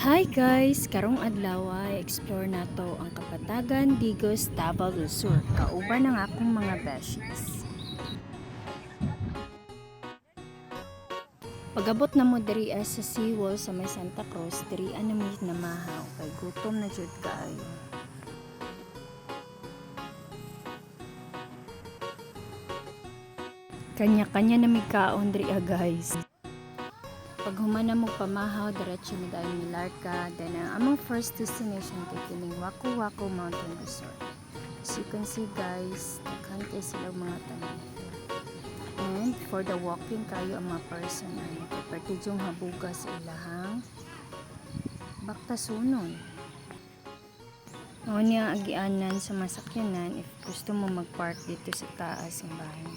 Hi guys! Karong adlaw ay explore nato ang Kapatagan, Digos, Davao del Sur. Kauban ang akong mga besties. Pagabot na mo diri sa seawall sa may Santa Cruz, diri na mi namahaw kay gutom na jud kaayo. Kanya-kanya na mi kaon diri guys. Pag humana mo pamahaw, diretso na dahil ni Larca. Then ang among first destination kay kining Waku Waku Mountain Resort. As you can see guys, daghan kay sila mga tanan. And for the walking kayo ang mga person ay partidyong habuga sa ilahang baktasunon. Ano niya agianan sa masakyanan if gusto mo mag-park dito sa taas ng bahay.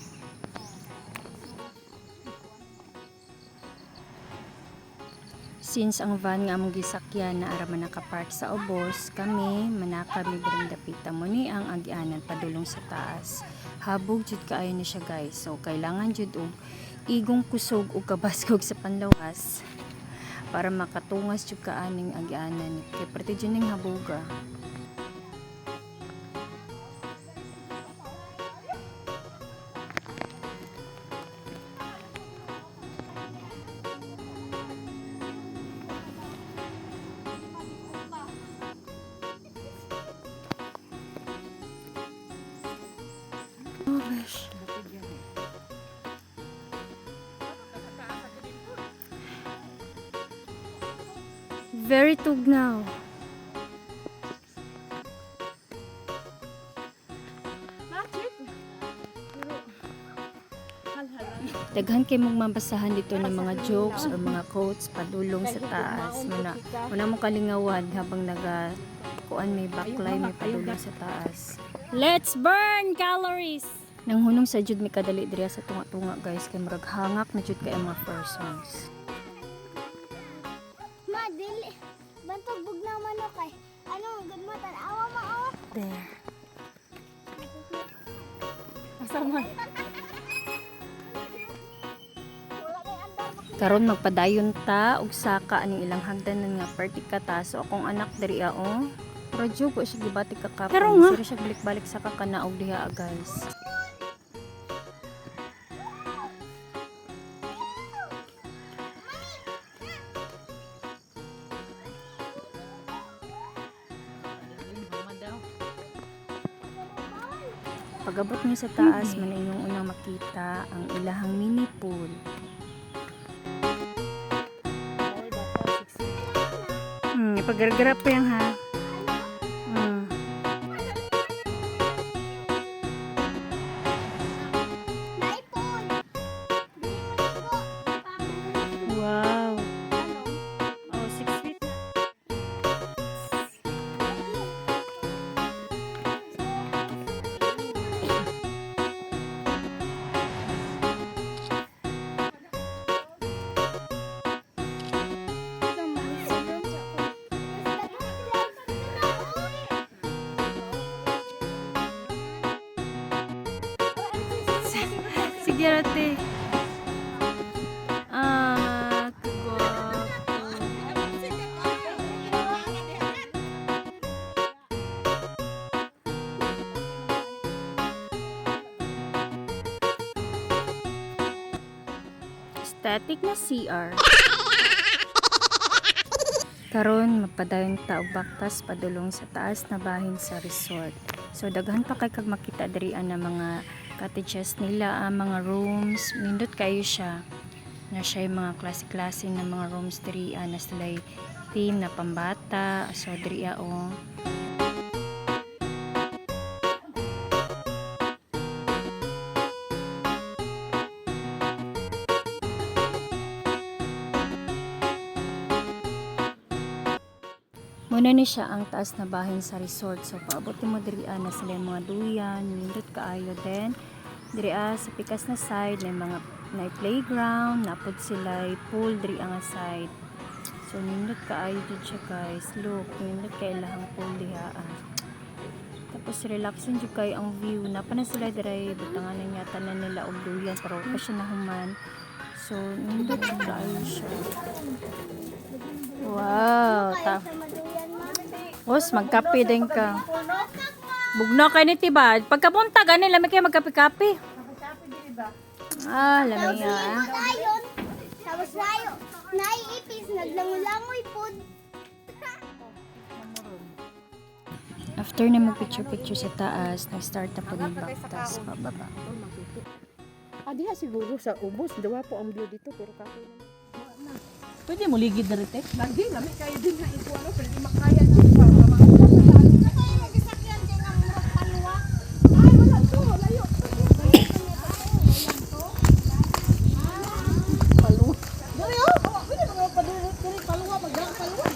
Since ang van nga among gisakyan na ara man nakapark sa ubos, kami manaka mi diring dapita mo ni ang agianan padulong sa taas. Habog jud kaayo na siya guys. So kailangan jud og igong kusog o kabasgog sa panlawas para makatungas jud kaaning agianan. Kay parte jud ning haboga. Oh gosh. Very tugnaw. Daghan kay mong mabasahan dito ng mga jokes or mga quotes padulong sa taas. Muna mo kalingawan habang kuan may backline may padulong sa taas. Let's burn calories! Nang hunong sa jud mi kadali diri sa tunga-tunga guys kay murag hangak na jud kay ang mga persons. Ma, dili. Bantog bugnaw manok kay. Ano, good mo tan-awa ma oh. There. Asama. Karon magpadayon ta og saka aning ilang hagdanan nga pertika so akong anak diri oh. Radyo ko siya gibati ka kapon. Pero nga. Sira siya balik-balik sa kakanaog diha guys. Pagabot niyo sa taas, man inyong unang makita ang ilahang mini pool. Ipag-garap pa yan ha. Naipon. Wow. Oh, 6 feet na. Sige rate. Kagwapo. Static na CR. Karon mapadayon ta og baktas padulong sa taas na bahin sa resort. So daghan pa kay kag makita diri na mga cottages nila, mga rooms, nindot kayo siya. Na siya yung mga klase-klase na mga rooms diri na sila team na pambata. So diri oh. Muna ni siya ang taas na bahin sa resort. So paabot mo diri na sila yung mga duyan, nindot kaayo din. Diri sa pikas na side may mga playground, napod sila pool diri ang side. So nindot kaayo jud siya guys. Look, nindot kay ilahang pool diha. Tapos relaxing jud kay ang view. Napa na sila diray butangan na niya tanan nila og duyan pero pa siya nahuman. So nindot jud kaayo siya. Wow, ta. Sa maduyan ma. Os magkape din ka. Bugno kay ni tiba. Pagkapunta gani lami kay magkape-kape. Ah, lami nga. Dayon. Tapos layo. Naiipis naglangoy-langoy pod. After na mag-picture-picture sa taas, nag-start na po yung baktas pababa. Diha siguro sa ubos. Dawa po ang view dito. Pero kapoy naman. Pwede mo ligid na rin, te? Lagi, lami kayo din na ito. Pwede makaya na ito. Nagisakyan din ang palwa. Ay, wala to. Layo. Paluwa. Dari, oh! Pwede mga paluwa. Magdang paluwa.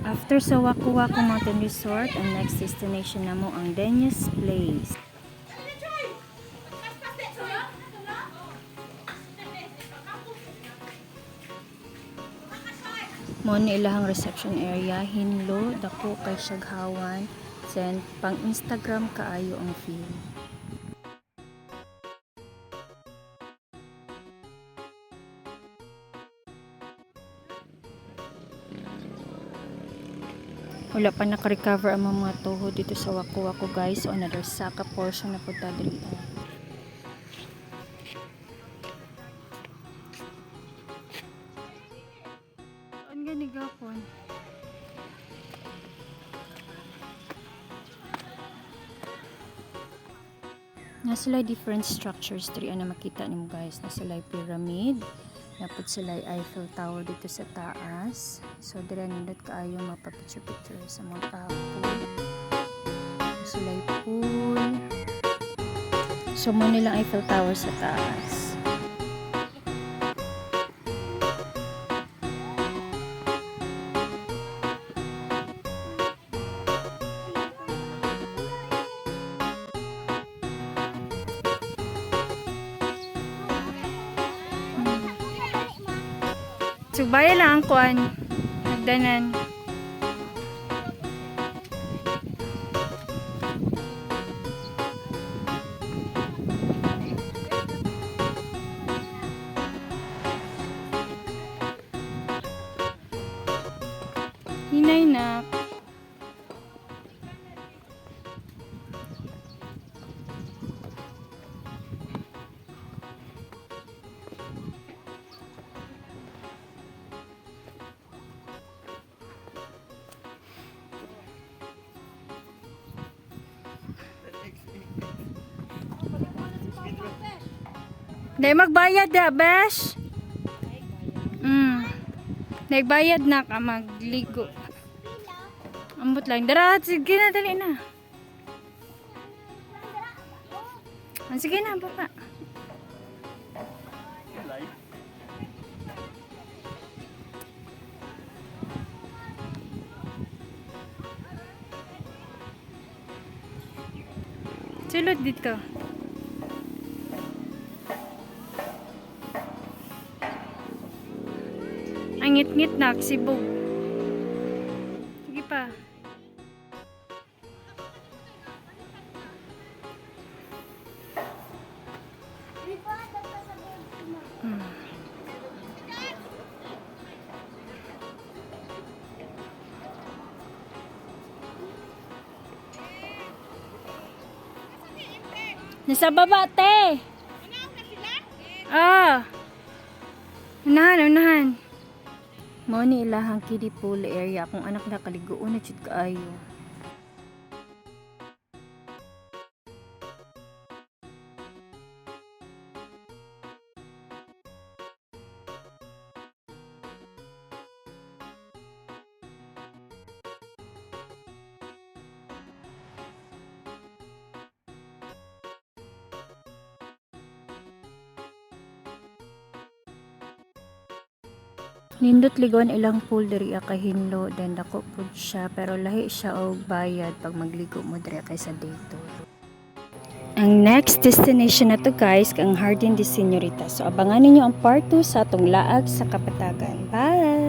After sa Waku Waku Mountain Resort, ang next destination na mo ang Denyes Place. Mo ni ilahang reception area, hinlo, dako kay Siaghawan, then pang Instagram kaayo ang feel. Wala pa naka-recover ang mga tuhod dito sa Waku Waku guys. So another saka portion na po dali. Ang gani gapon. Na sila different structures diri na makita nimo guys. Na sila pyramid. Napod sila Eiffel Tower dito sa taas. So, dira nindot kaayo mapapicture-picture sa mga kapon. Sila pool. So, mo nilang Eiffel Tower sa taas. Sugbaya lang ang kuan. Nagdanan. Hinay na. Dahil magbayad da, besh. Nagbayad na ka magligo. Ambot lang. Dara, sige na, dali na. Sige na, baba. Sulod dito. Ang ngit-ngit na, sibog. Sige pa. Nasa baba, te. Ah. Unahan. Mo ni ilahang kiddie pool area kung anak na kaliguon na jud kaayo. Nindot ligon ilang pool diri kay Hinlo, then dako pud siya pero lahi siya og bayad pag magligo mo diri kaysa dito. Ang next destination na to guys, ang Hardin de Señorita. So abangan ninyo ang part 2 sa atong laag sa Kapatagan. Bye!